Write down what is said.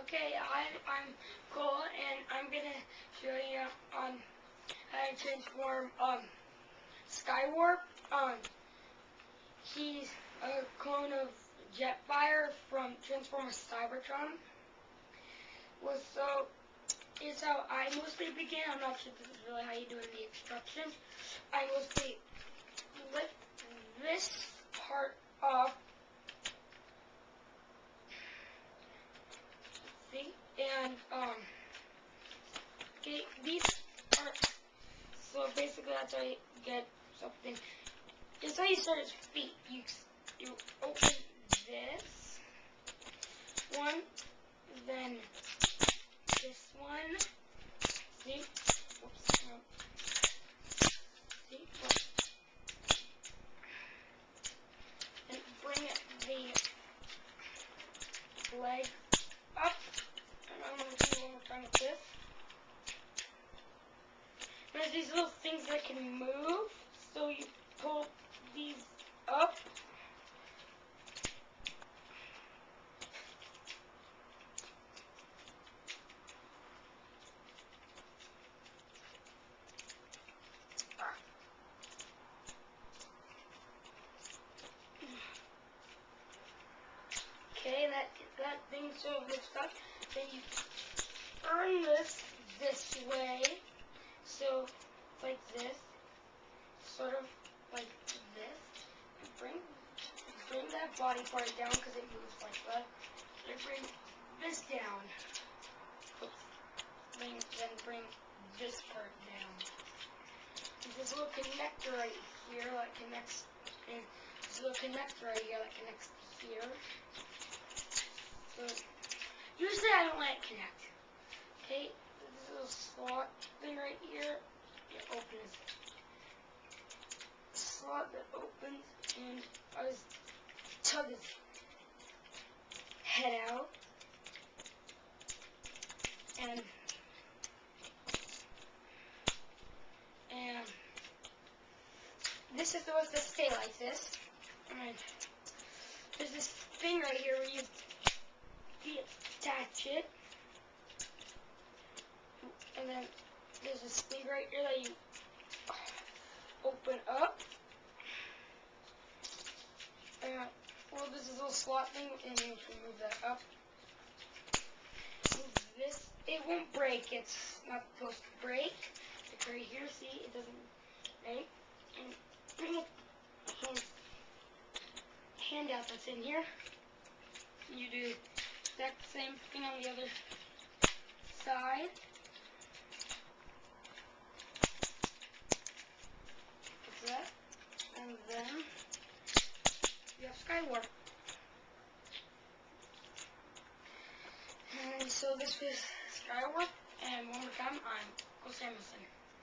Okay, I'm Cole, and I'm gonna show you on how to transform Skywarp. He's a clone of Jetfire from Transformers Cybertron. Well, so here's how I mostly begin. I'm not sure this is really how you do it in the instructions. I mostly lift this part off. See? And okay, these are, so basically that's how you get something. This is how you start his feet. You open this one, then this one. See? Whoops. See? Look. And bring the leg up. And I'm going to do one more time with this. There's these little things that can move, so you pull these up. Okay, that thing sort of lifts up. Then you turn this way, so like this, sort of like this. And bring that body part down because it moves like that. And bring this down. Oops. Then bring this part down. There's this little connector right here that connects. And this little connector right here that connects here. So usually I don't let it connect. Okay, this little slot thing right here. It opens. Slot that opens, and I just tug his head out, and this is supposed to stay like this. And there's this thing right here where you detach it, and then there's this thing right here that you open up. Well, this is a little slot thing, and you can move that up. Move this. It won't break. It's not supposed to break. Like right here, see, it doesn't break. And bring a handout that's in here. You do the exact same thing on the other side. Like that. And then you have Skywarp. And so this was Skywarp, and one more time, I'm Cole Samuelson.